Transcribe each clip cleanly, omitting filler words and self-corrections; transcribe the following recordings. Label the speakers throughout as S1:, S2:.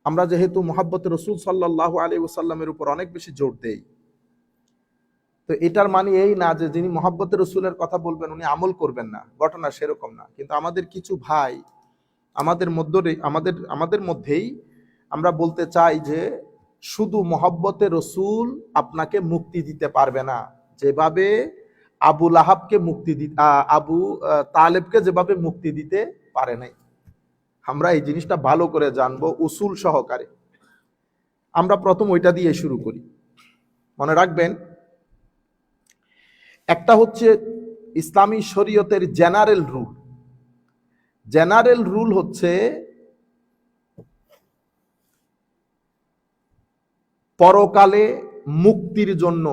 S1: আমরা যেহেতু মুহাব্বতে রাসূল সাল্লাল্লাহু আলাইহি ওয়াসাল্লামের উপর অনেক বেশি জোর দেই, তো এটার মানে এই না যে যিনি মুহাব্বতে রাসূলের কথা বলবেন উনি আমল করবেন না, ঘটনা সেরকম না। কিন্তু আমাদের কিছু ভাই আমাদের মধ্যেই আমরা বলতে চাই যে শুধু মুহাব্বতে রাসূল আপনাকে মুক্তি দিতে পারবে না, যেভাবে আবু লাহাবকে আবু তালেবকে যেভাবে মুক্তি দিতে পারে নাই। আমরা এই জিনিসটা ভালো করে জানবো উসুল সহকারে। আমরা প্রথম ওইটা দিয়ে শুরু করি। মনে রাখবেন, একটা হচ্ছে ইসলামী শরীয়তের জেনারেল রুল। জেনারেল রুল হচ্ছে পরকালে মুক্তির জন্য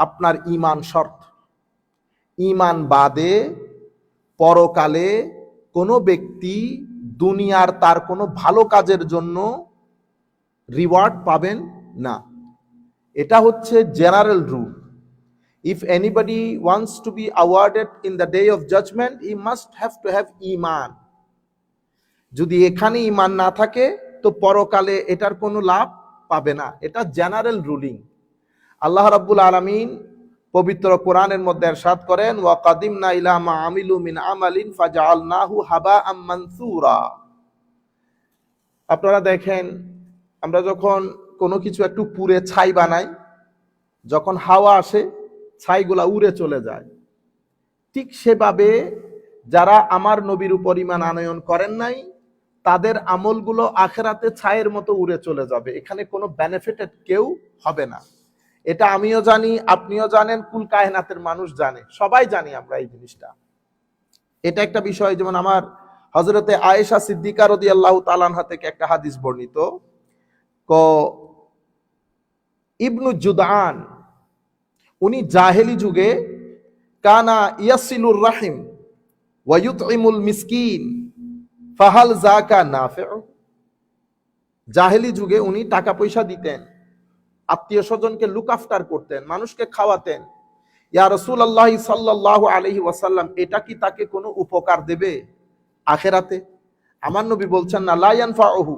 S1: আপনার ঈমান শর্ত। ঈমান বাদে পরকালে কোনো ব্যক্তি দুনিয়ার তার কোনো ভালো কাজের জন্য রিওয়ার্ড পাবেন না। এটা হচ্ছে general rule. If anybody wants to be awarded in the day of judgment, he must have to have ঈমান। যদি এখানে ঈমান না থাকে তো পরকালে এটার কোনো লাভ পাবে না। এটা জেনারেল রুলিং। আল্লাহ রাব্বুল আলামিন পবিত্র কোরআনের মধ্যে ইরশাদ করেন, ওয়া কাদিমনা ইলা মা আমিলু মিন আমালিন ফাজআলনাহু হাবাআম মানসুরা। আপনারা দেখেন, আমরা যখন কোনো কিছু একটু পুড়ে ছাই বানাই, যখন হাওয়া আসে ছাইগুলা উড়ে চলে যায়। ঠিক সেভাবে যারা আমার নবীর উপর ঈমান আনয়ন করেন নাই, তাদের আমলগুলো আখিরাতে ছায়ের মতো উড়ে চলে যাবে। এখানে কোনো বেনিফিটেড কেউ হবে না। এটা আমিও জানি, আপনিও জানেন, কুল কায়নাতের মানুষ জানে, সবাই জানি আমরা এই জিনিসটা। এটা একটা বিষয়। যেমন আমার হযরতে আয়েশা সিদ্দিকা রাদিয়াল্লাহু তাআলা আনহা থেকে একটা হাদিস বর্ণিত, ইবনু জুদআন উনি জাহেলি যুগে কানা ইয়াসিলুর রাহিম ওয়া ইউতইমুল মিসকিন ফাহাল যাকা নাফিউ। জাহেলি যুগে উনি টাকা পয়সা দিতেন, আত্মীয় স্বজনকে লুক আফটার করতেন, মানুষকে খাওয়াতেন। ইয়া রাসূলুল্লাহ সাল্লাল্লাহু আলাইহি ওয়াসাল্লাম, এটা কি তাকে কোনো উপকার দেবে আখিরাতে? আমার নবী বলছেন, না, লা ইয়ানফাউহু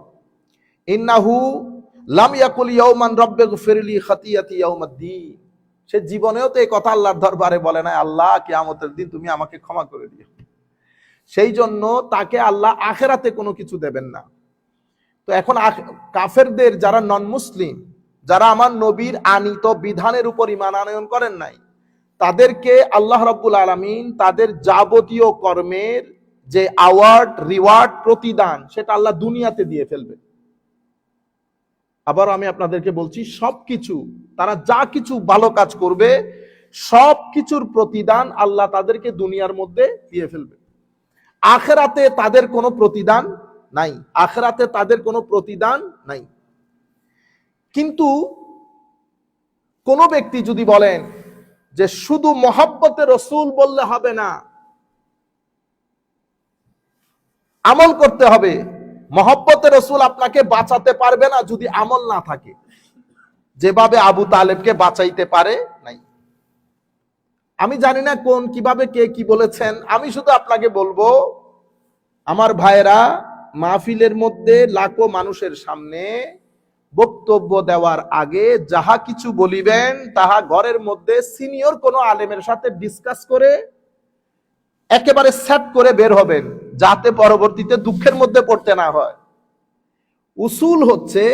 S1: ইন্নাহু লাম ইয়াকুল ইয়াওমান রাব্বিগফিরলি খাতিয়াতি ইয়াউমাদ্দিন। সে জীবনেও তো এই কথা আল্লাহর দরবারে বলে না, আল্লাহ কিয়ামতের দিন তুমি আমাকে ক্ষমা করে দিও। সেই জন্য তাকে আল্লাহ আখিরাতে কোনো কিছু দেবেন না। তো এখন কাফেরদের, যারা নন মুসলিম, যারা আমার নবীর আনিত বিধানের উপর ঈমান আনয়ন করেন নাই, তাদেরকে আল্লাহ রাব্বুল আলামিন তাদের যাবতীয় কর্মের যে অ্যাওয়ার্ড, রিওয়ার্ড, প্রতিদান, সেটা আল্লাহ দুনিয়াতে দিয়ে ফেলবে। আবার আমি আপনাদেরকে বলছি, সবকিছু, তারা যা কিছু ভালো কাজ করবে সবকিছুর প্রতিদান আল্লাহ তাদেরকে দুনিয়ার মধ্যে দিয়ে ফেলবে। আখিরাতে তাদের কোনো প্রতিদান নাই। আখিরাতে তাদের কোনো প্রতিদান নাই। কিন্তু কোন ব্যক্তি যদি বলেন যে শুধু মুহাব্বতে রাসূল বললে হবে না, আমল করতে হবে, মুহাব্বতে রাসূল আপনাকে বাঁচাতে পারবে না যদি আমল না থাকে, যেভাবে আবু তালেবকে বাঁচাইতে পারে নাই। আমি জানি না কিভাবে কে কি বলেছেন। আমি শুধু আপনাকে বলবো, আমার ভাইরা, মাহফিলের মধ্যে লাখো মানুষের সামনে বক্তব্য দেওয়ার আগে যাহা কিছু বলিবেন তাহা ঘরের মধ্যে সিনিয়র কোনো আলেমের সাথে ডিসকাস করে একেবারে সেট করে বের হবেন, যাতে পরবর্তীতে দুঃখের মধ্যে পড়তে না হয়। উসুল হচ্ছে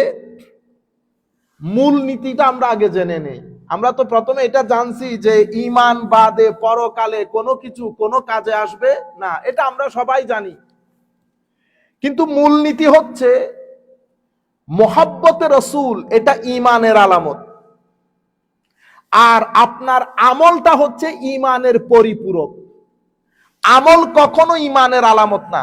S1: মূল নীতিটা আমরা আগে জেনে নেই। আমরা তো প্রথমে এটা জানছি যে ঈমান বাদে পরকালে কোনো কিছু কোনো কাজে আসবে না, এটা আমরা সবাই জানি। কিন্তু মূলনীতি হচ্ছে মুহাব্বতে রাসূল, এটা ঈমানের আলামত। আর আপনার আমলটা হচ্ছে ঈমানের পরিপূরক। আমল কখনো ঈমানের আলামত না,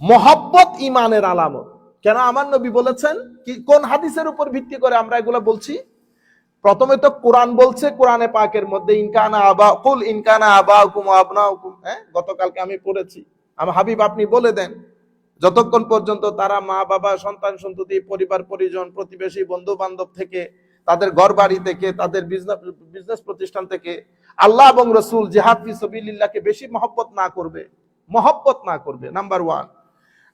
S1: মুহাব্বত ঈমানের আলামত। কেন? আমার নবী বলেছেন কি, কোন হাদিসের উপর ভিত্তি করে আমরা এগুলো বলছি? প্রথমে তো কোরআন বলছে, কোরআনে পাকের মধ্যে ইনকানা আবাউকুম ওয়া আবনাউকুম, গতকালকে আমি পড়েছি। আমার হাবিব, আপনি বলে দেন, যতক্ষণ পর্যন্ত তারা মা বাবা, সন্তান সন্ততি, পরিবার পরিজন, প্রতিবেশী, বন্ধু বান্ধব থেকে, তাদের ঘর বাড়ি থেকে, তাদের বিজনেস প্রতিষ্ঠান থেকে আল্লাহ এবং রাসূল, জিহাদ ফি সাবিলিল্লাহকে বেশি মহব্বত না করবে, নাম্বার ওয়ান।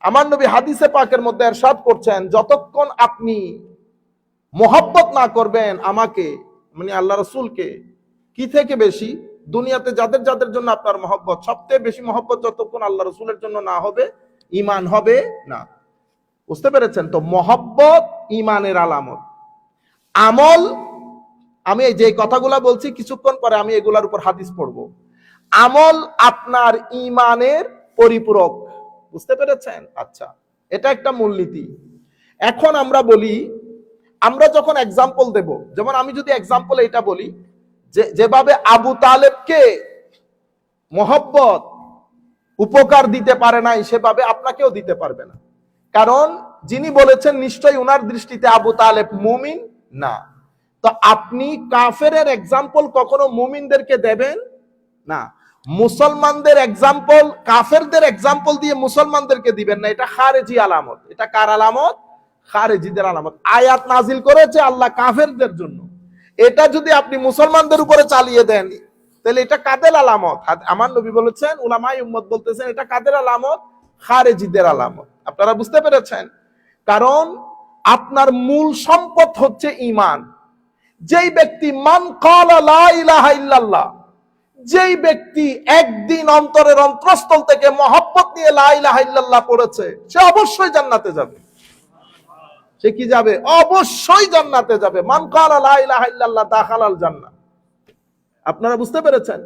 S1: আমার নবী হাদিসে পাকের মধ্যে ইরশাদ করছেন, যতক্ষণ আপনি মহব্বত না করবেন আমাকে, মানে আল্লাহ রাসূলকে, কি থেকে বেশি? দুনিয়াতে যাদের যাদের জন্য আপনার মহব্বত, সবচেয়ে বেশি মহব্বত যতক্ষণ আল্লাহ রাসূলের জন্য না হবে, ঈমান হবে না। বুঝতে পেরেছেন? তো মহব্বত ঈমানের আলামত। আমল, আমি এই যে কথাগুলা বলছি কিছুক্ষণ পরে আমি এগুলার উপর হাদিস পড়বো। আমল আপনার ঈমানের পরিপূরক। বুঝতে পেরেছেন? আচ্ছা, এটা একটা মূলনীতি। এখন আমরা বলি, আমরা যখন এক্সাম্পল দেব, যেমন আমি যদি এক্সাম্পল এটা বলি যে যেভাবে আবু তালেবকে মহব্বত উপকার দিতে পারে নাই, সেভাবে আপনাকেও দিতে পারবে না। কারণ যিনি বলেছেন নিশ্চয়ই উনার দৃষ্টিতে আবু তালেব মুমিন না। তো আপনি কাফেরের এক্সাম্পল কখনো মুমিনদেরকে দেবেন না। মুসলমানদের এক্সাম্পল কাফেরদের এক্সাম্পল দিয়ে মুসলমানদেরকে দিবেন না। এটা খারেজি আলামত। এটা কার আলামত? খারেজিদের আলামত। আয়াত নাজিল করেছে আল্লাহ কাফেরদের জন্য, এটা যদি আপনি মুসলমানদের উপরে চালিয়ে দেন তাহলে এটা কাদের আলামত? আমার নবী বলেছেন, উলামায়ে উম্মত বলতেছেন, এটা কাদের আলামত? খারেজিদের আলামত। আপনারা বুঝতে পেরেছেন? কারণ আপনার মূল সম্পদ হচ্ছে ঈমান। যেই ব্যক্তি মান ক্বালা লা ইলাহা ইল্লাল্লাহ, যেই ব্যক্তি একদিন অন্তরের অন্তরস্থল থেকে মহব্বত নিয়ে লা ইলাহা ইল্লাল্লাহ পড়েছে, সে অবশ্যই জান্নাতে যাবে। সে কি যাবে? অবশ্যই জান্নাতে যাবে। মান ক্বালা লা ইলাহা ইল্লাল্লাহ দাখালাল জান্নাহ। আপনারা বুঝতে পেরেছেন?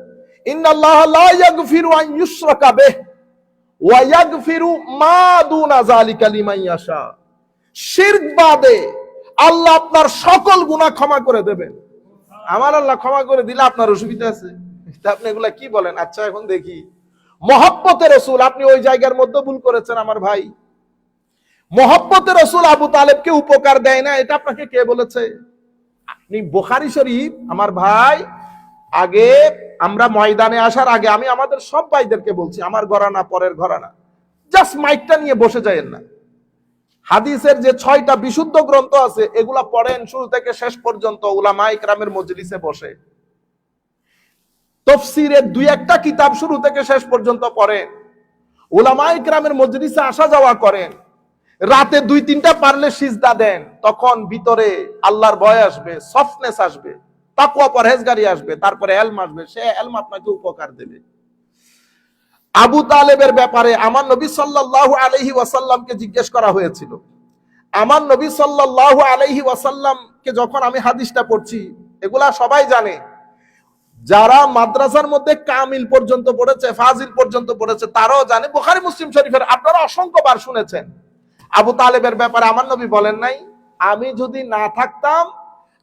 S1: ইন্নাল্লাহা লা ইয়াগফিরু আন ইউশরাকা বিহি ওয়া ইয়াগফিরু মা দুনা যালিকা লিমান ইয়াশা। শিরক বাদে আল্লাহ আপনার সকল গুনাহ ক্ষমা করে দেবেন। আমার আল্লাহ ক্ষমা করে দিলে আপনার অসুবিধা আছে? আপনি এগুলা কি বলেন? আচ্ছা, এখন দেখি মহব্বতে রাসূল, আপনি ওই জায়গার মধ্যে ভুল করেছেন আমার ভাই। মহব্বতে রাসূল আবু তালেবকে উপকার দেয় না, এটা আপনাকে কে বলেছে? আপনি বুখারী শরীফ, আমার ভাই, আগে আমরা ময়দানে আসার আগে আমি আমাদের সব ভাইদেরকে বলছি, আমার ঘরানা পরের ঘরানা, জাস্ট মাইকটা নিয়ে বসে যায়েন না। হাদিসের যে 6টা বিশুদ্ধ গ্রন্থ আছে এগুলা পড়েন শুরু থেকে শেষ পর্যন্ত উলামায়ে কেরামের মজলিসে বসে। তাফসীরের 2-1টা কিতাব শুরু থেকে শেষ পর্যন্ত পড়েন। উলামায়ে কেরামের মজলিসে আসা যাওয়া করেন। রাতে 2-3টা পারলে সিজদা দেন। তখন ভিতরে আল্লাহর ভয় আসবে, সফটনেস আসবে, তাকওয়া পরহেজগারি আসবে, তারপরে ইলম আসবে। সে ইলম আপনাকে উপকার দেবে। আবু তালেবের ব্যাপারে আমার নবী সাল্লাল্লাহু আলাইহি ওয়াসাল্লামকে জিজ্ঞেস করা হয়েছিল। আমার নবী সাল্লাল্লাহু আলাইহি ওয়াসাল্লামকে যখন আমি হাদিসটা পড়ছি, এগুলা সবাই জানে, যারা মাদ্রাসার মধ্যে কামিল পর্যন্ত পড়েছে, ফাজিল পর্যন্ত পড়েছে, তারাও জানে। বুখারী মুসলিম শরীফের আপনারা অসংখ্যবার শুনেছেন। আবু তালেবের ব্যাপারে আমার নবী বলেন নাই, আমি যদি না থাকতাম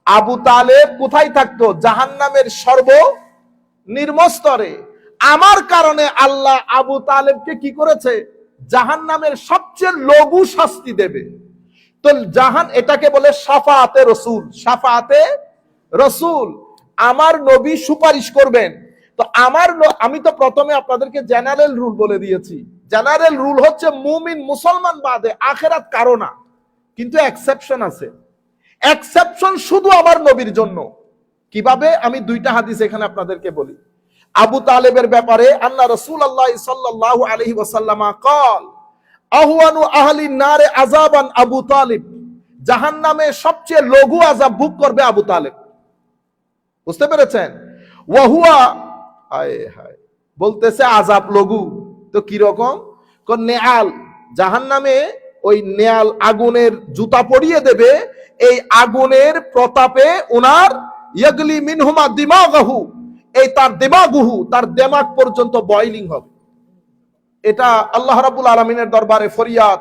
S1: আবু তালেব কোথায় থাকতো? জাহান্নামের সর্বনিম্ন স্তরে। আমার কারণে আল্লাহ আবু তালেবকে কি করেছে? জাহান্নামের সবচেয়ে লঘু শাস্তি দেবে। তো এটাকে বলে শাফাআতে রাসূল। শাফাআতে রাসূল, আমার নবী সুপারিশ করবেন। তো আমি তো প্রথমে আপনাদেরকে জেনারেল রুল বলে দিয়েছি। জেনারেল রুল হচ্ছে মুমিন মুসলমান বাদে আখেরাত কারো না, কিন্তু এক্সেপশন আছে। এক্সেপশন শুধু আমার নবীর জন্য। কিভাবে? আমি 2টা হাদিস এখানে আপনাদেরকে বলি। আবু তালেবের ব্যাপারে আন্না রাসূলুল্লাহ সাল্লাল্লাহু আলাইহি ওয়াসাল্লাম قال আহওয়ানু আহলিন নারে আযাবান আবু তালিব, জাহান্নামে সবচেয়ে লঘু আযাব ভোগ করবে আবু তালেব। বুঝতে পেরেছেন? ওয়া হুয়া, হায় হায়, বলতেছে আযাব লঘু। তো কি রকম? কোন নেয়াল, জাহান্নামে ওই নেয়াল আগুনের জুতা পরিয়ে দেবে, এই আগুনের প্রতাপে ওনার ইয়াগলি মিনহুমা দিমাগাহু, এই তার দিমাগুহু, তার দিমাগ পর্যন্ত বয়লিং হবে। এটা আল্লাহ রাব্বুল আলামিনের দরবারে ফরিয়াদ,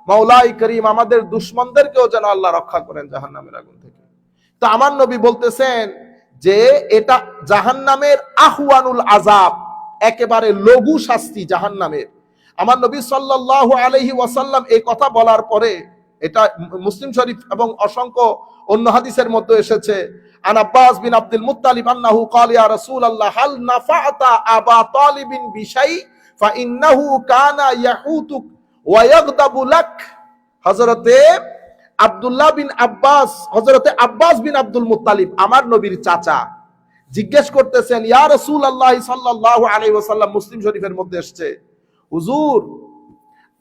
S1: মাওলাই করিম আমাদের দুশমনদেরকেও যেন আল্লাহ রক্ষা করেন জাহান্নামের আগুন থেকে। তো আমার নবী বলতেছেন যে এটা জাহান্নামের আহওয়ানুল আযাব, একেবারে লঘু শাস্তি জাহান্নামের। আমার নবী সাল্লাল্লাহু আলাইহি ওয়াসাল্লাম এই কথা বলার পরে, এটা মুসলিম শরীফ এবং অসংখ্য অন্য হাদিসের মধ্যে এসেছে, আন আব্বাস বিন আব্দুল মুত্তালিব আন্নাহু ক্বাল ইয়া রাসূলুল্লাহ হাল নাফা'তা আবা তালিবিন বিশাই ফা ইন্নাহু কানা ইয়াহুতুক ওয়া ইয়াগদাবু লাক। হযরতে আব্দুল্লাহ বিন আব্বাস, হযরতে আব্বাস বিন আব্দুল মুত্তালিব আমার নবীর চাচা, জিজ্ঞেস করতেছেন, ইয়া রাসূলুল্লাহ সাল্লাল্লাহু আলাইহি ওয়াসাল্লাম, মুসলিম শরীফের মধ্যে এসেছে, হুজুর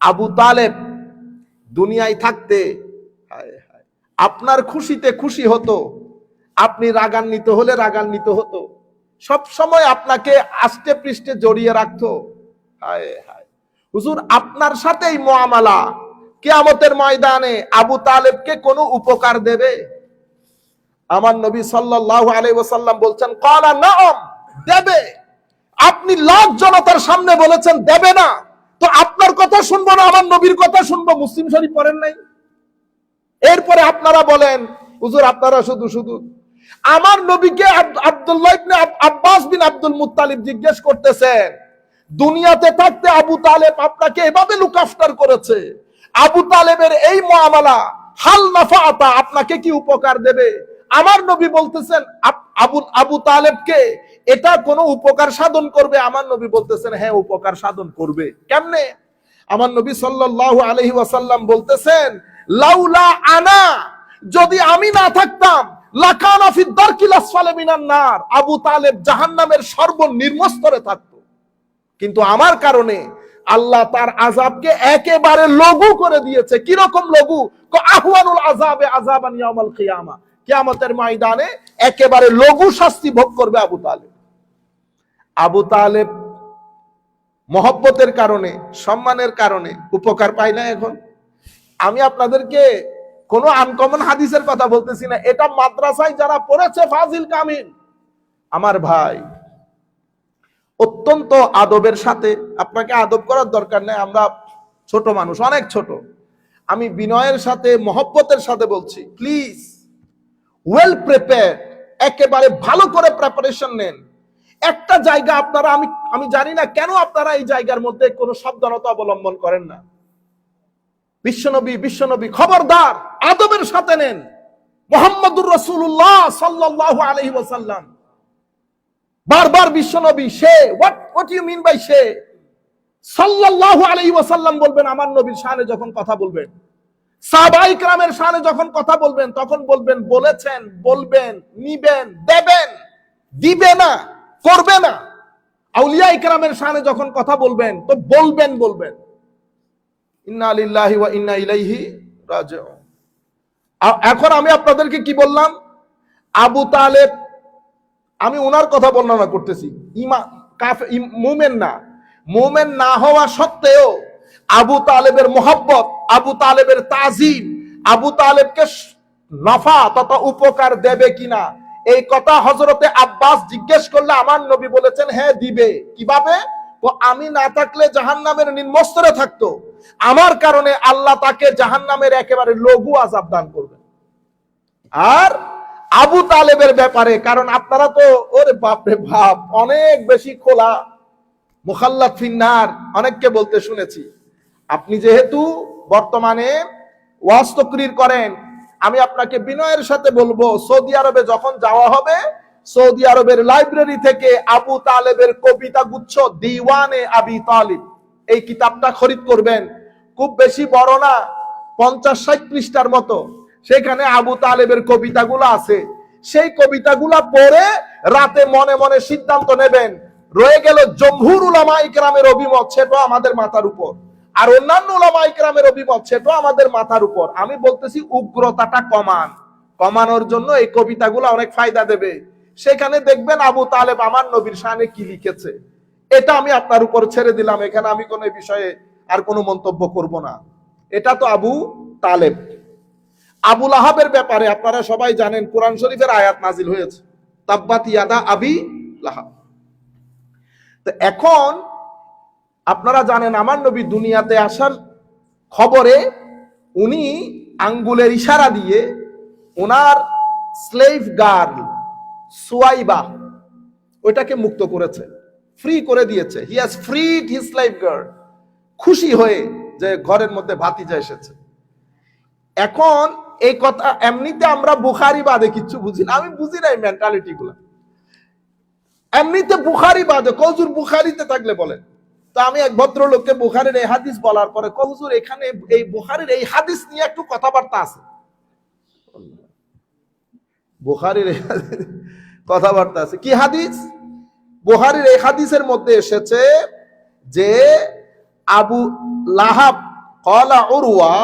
S1: আবু তালেব দুনিয়ায় থাকতে আপনার খুশিতে খুশি হতো, আপনি রাগান্বিত হলে রাগান্বিত হতো, সব সময় আপনাকে আষ্টে পৃষ্ঠে জড়িয়ে রাখতো। হায় হায় হুজুর, আপনার সাথেই মুআমালা কিয়ামতের ময়দানে আবু তালেবকে কোনো উপকার দেবে? আমার নবী সাল্লাল্লাহু আলাইহি ওয়াসাল্লাম বলছেন, ক্বালা নাআম, দেবে। আপনি লাখ জনতার সামনে বলেছেন দেবে না, তো আপনার কথা শুনবো না আমার নবীর কথা শুনবো? মুসলিম শরীফ পড়েন নাই? এরপরে আপনারা বলেন হুজুর আপনারা শুধু শুধু। আমার নবীকে আব্দুল্লাহ ইবনে আব্বাস বিন আব্দুল মুত্তালিব জিজ্ঞেস করতেছেন, দুনিয়াতে থাকতে আবু তালেব আপনাকে এভাবে লুক আফটার করেছে, আবু তালেবের এই মুআমালা হাল নাফাআতা আপনাকে কি উপকার দেবে? আমার নবী বলতেছেন আবু তালেবকে এটা কোনো উপকার সাধন করবে? আমার নবী বলতেছেন হ্যাঁ উপকার সাধন করবে। কেমনে? আমার নবী সাল্লাল্লাহু আলাইহি ওয়াসাল্লাম বলতেছেন, লাউলা আনা, যদি আমি না থাকতাম, লাকানা ফি দারকিল আসফালি মিনান নার, আবু তালেব জাহান্নামের সর্বনিম্ন স্তরে থাকতো। কিন্তু আমার কারণে আল্লাহ তার আযাবকে একেবারে লঘু করে দিয়েছে। কি রকম লঘু? আহওয়ানুল আযাবে আযাবান ইয়াউমাল কিয়ামা, কিয়ামতের ময়দানে একেবারে লঘু শাস্তি ভোগ করবে আবু তালেব। আবু তালেব মহব্বতের কারণে, সম্মানের কারণে উপকার পায় না। এখন আমি আপনাদেরকে কোন আনকমন হাদিসের কথা বলতেছি না, এটা মাদ্রাসায় যারা পড়েছে ফাজিল কামিল আমার ভাই, অত্যন্ত আদবের সাথে, আপনাকে আদব করার দরকার নেই, আমরা ছোট মানুষ, অনেক ছোট, আমি বিনয়ের সাথে মহব্বতের সাথে বলছি, প্লিজ ওয়েল প্রিপেয়ার, একেবারে ভালো করে প্রিপারেশন নেন। একটা জায়গা আপনারা, আমি জানি না কেন আপনারা এই জায়গার মধ্যে কোনো সাবধানতা অবলম্বন করেন না। বিশ্বনবী খবরদার আদবের সাথে নেন। মুহাম্মদুর রাসূলুল্লাহ সাল্লাল্লাহু আলাইহি ওয়াসাল্লাম, বারবার বিশ্বনবী, সে what you mean by say? সাল্লাল্লাহু আলাইহি ওয়াসাল্লাম বলবেন আমার নবীর শানে যখন কথা বলবেন, সাহাবায়ে কেরামের শানে যখন কথা বলবেন, তখন বলবেন বলেছেন, বলবেন, নিবেন, দেবেন, দিবে না, করবে না। আউলিয়া ইকরামের শানে যখন কথা বলবেন তো বলবেন ইন্না লিল্লাহি ওয়া ইন্না ইলাইহি রাজিউন। এখন আমি আপনাদেরকে কি বললাম? আবু তালেব, আমি ওনার কথা বর্ণনা করতেছি, মুমিন না হওয়া সত্ত্বেও আবু তালেবের মোহাব্বত, আবু তালেবের তাজিম, আবু তালেবকে নফা তথা উপকার দেবে কিনা, এই কথা হযরতে আব্বাস জিজ্ঞেস করলে আমার নবী বলেছেন হ্যাঁ দিবে। কিভাবে? তো আমি না থাকলে জাহান্নামের নিম্নস্তরে থাকতো, আমার কারণে আল্লাহ তাকে জাহান্নামের একেবারে লঘু আযাব দান করবেন। আর আবু তালেবের ব্যাপারে, কারণ আপনারা তো ওরে বাপ রে বাপ অনেক বেশি খোলা, মুখাল্লাদ ফিন্নার অনেককে বলতে শুনেছি। আপনি যেহেতু বর্তমানে ওয়াজ তাকরীর করেন, আমি আপনাকে বিনয়ের সাথে বলবো, সৌদি আরবে যখন যাওয়া হবে, সৌদি আরবের লাইব্রেরি থেকে আবু তালেবের কবিতা গুচ্ছ দিওয়ানে আবি তালিব, এই কিতাবটা খরিদ করবেন। খুব বেশি বড় না, 50-60 পৃষ্ঠার মতো, সেখানে আবু তালেবের কবিতাগুলো আছে। সেই কবিতাগুলা পড়ে রাতে মনে মনে সিদ্ধান্ত নেবেন। রয়ে গেল জমহুর উলামা ইকরামের অভিমত, সেটা আমাদের মাথার উপর, আর অন্যান্য উলামা ইকরামের অভিমত, সেটা আমাদের মাথার উপর। আমি বলতেছি উগ্রতাটা কমানোর জন্য এই কবিতাগুলো অনেক ফায়দা দেবে। সেখানে দেখবেন আবু তালেব আমার নবীর শানে কি লিখেছে, এটা আমি আপনার উপর ছেড়ে দিলাম। এখানে আমি কোনো বিষয়ে আর কোনো মন্তব্য করব না। এটা তো আবু তালেব। আবু লাহাবের ব্যাপারে আপনারা সবাই জানেন, কোরআন শরীফের আয়াত নাজিল হয়েছে, তাব্বাত ইয়াদা আবি লাহাব। তো এখন আপনারা জানেন আমার নবী দুনিয়াতে আসার খবরে উনি আঙ্গুলের ইশারা দিয়ে ওনার স্লেভ গার্ল সুয়াইবা ওইটাকে মুক্ত করেছে, ফ্রি করে দিয়েছে। He has ফ্রিড his slave girl, খুশি হয়ে যে ঘরের মধ্যে ভাতিজা এসেছে। এখন এই কথা এমনিতে আমরা বুখারী বাদে কিচ্ছু বুঝি না, আমি বুঝি না এই মেন্টালিটি গুলো। এমনিতে বুখারী বাদে, কজুর বুখারীতে থাকলে বলেন। তো আমি এক ভদ্রলোককে বুখারীর এই হাদিস বলার পরে, কজুর এখানে এই বুখারীর এই হাদিস নিয়ে একটু কথাবার্তা আছে। বুখারীর কথাবার্তা আছে, কি হাদিস? বুখারীর এই হাদিসের মধ্যে এসেছে যে আবু লাহাব ক্বালা উরওয়া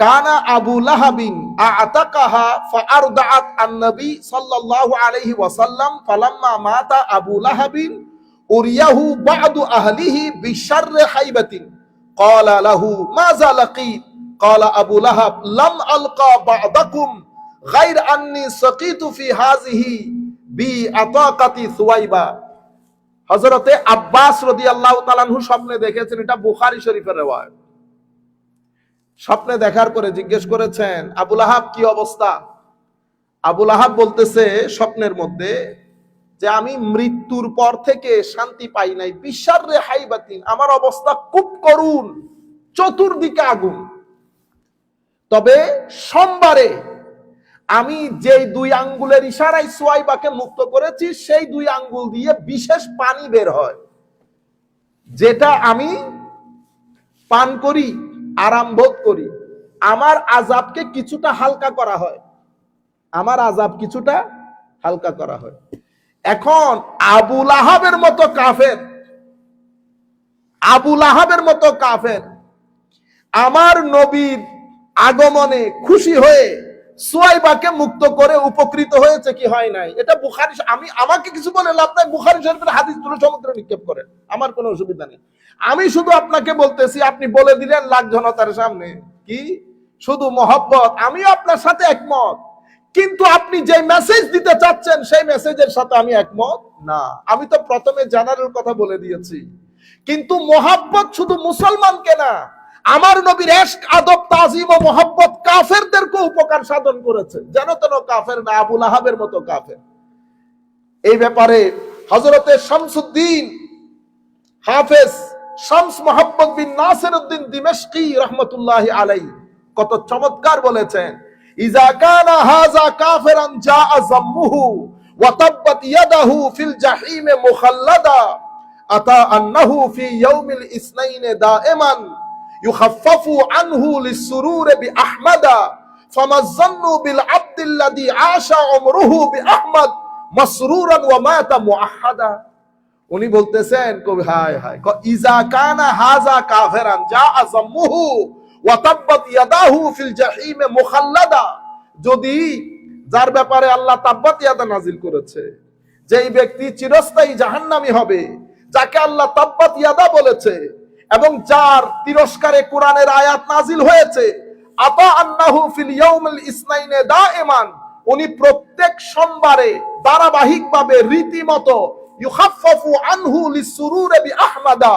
S1: কানা আবু লাহাবিন আতাকাহা ফাআরদাআত আন-নবী সাল্লাল্লাহু আলাইহি ওয়াসাল্লাম ফালাম্মা মাতা আবু লাহাবিন উরিয়াহু বা'দু আহলিহি বিশাররি হাইবাতিন ক্বালা লাহু মাযা লাকিত ক্বালা আবু লাহাব লাম আলকা বা'দাকুম গায়র আন্নী সাকিতু ফি হাযিহি বি আতাকাতি সুওয়াইবা। হযরতে আব্বাস রাদিয়াল্লাহু তাআলা আনহু স্বপ্নে দেখেছেন, এটা বুখারী শরীফের riwayat। স্বপ্নে দেখার পরে জিজ্ঞেস করেছেন, আবু লাহাব কি অবস্থা? আবু লাহাব বলতেছে স্বপ্নের মধ্যে যে আমি মৃত্যুর পর থেকে শান্তি পাই নাই, বিশাররে হাইবাতিন, আমার অবস্থা খুব করুণ, চতুর্দিকে আগুন। তবে সোমবারে আমি যেই দুই আঙ্গুলের ইশারায় সুয়াইবাকে মুক্ত করেছি, সেই দুই আঙ্গুল দিয়ে বিশেষ পানি বের হয়, যেটা আমি পান করি, আরাম বোধ করি, আমার আযাবকে কিছুটা হালকা করা হয়, আমার আযাব কিছুটা হালকা করা হয়। এখন আবু লাহাবের মতো কাফের, আবু লাহাবের মতো কাফের আমার নবীর আগমনে খুশি হয়ে সুয়াইবাকে মুক্ত করে উপকৃত হয়েছে কি হয় নাই? এটা বুখারী, আমাকে কিছু বলে লাভ নাই, বুখারী শরীফের হাদিস তুলে সমুদ্রে নিক্ষেপ করেন, আমার কোনো অসুবিধা নেই। আমি শুধু আপনাকে বলতেছি, আপনি বলে দিলেন লাখ জনতার সামনে কি শুধু মহব্বত, আমিও আপনার সাথে একমত, কিন্তু আপনি যে মেসেজ দিতে চাচ্ছেন সেই মেসেজের সাথে আমি একমত না। আমি তো প্রথমে জেনারেল কথা বলে দিয়েছি, কিন্তু মহব্বত শুধু মুসলমানকে না, আমার নবীর ইশক, আদব, তাজিম ও মহব্বত কাফেরদেরকে উপকার সাধন করেছে, যেন তেন কাফের না, আবু লাহাবের মতো কাফের। এই ব্যাপারে হযরতে শামসুদ্দিন হাফেজ শামস মোহাম্মদ বিন নাসিরউদ্দিন দিমাশকি রাহমাতুল্লাহি আলাইহি কত চমৎকার বলেছেন, ইজা কানা হাযা কাফিরান জাআ যাম্মুহু ওয়া তাব্বাত ইয়াদাহু ফিল জাহিম মুখাল্লাদা আতা আন্নাহু ফি ইয়াউমিল ইসনাইন দাইমান ইউখাফফাফু আনহু লিসসুরুর বিআহমাদা ফামাজ্জান্নু বিল আবদিল্লাযী আশা উমরুহু বিআহমাদ মাসরুরান ওয়া মাতা মুআহহাদা। উনি বলতেছেন, কবি হায় হায়, ইজা কানা হাযা কাফিরান জাআ যাম্মুহু ওয়া তাব্বাত ইয়াদাহু ফিল জাহিম মুখাল্লাদা, যদি যার ব্যাপারে আল্লাহ তাব্বাত ইয়াদা নাজিল করেছে, যেই ব্যক্তি চিরস্থায়ী জাহান্নামী হবে, যাকে আল্লাহ তাব্বাত ইয়াদা বলেছে, এবং যার তিরস্কারে কোরআনের আয়াত নাজিল হয়েছে, আতা আন্নাহু ফিল ইয়াউমিল ইসনাইন দাইমান, উনি প্রত্যেক সোমবারে ধারাবাহিকভাবে রীতিমতো ইউখাফফাফু আনহু লিসসুরুর বিআহমাদা,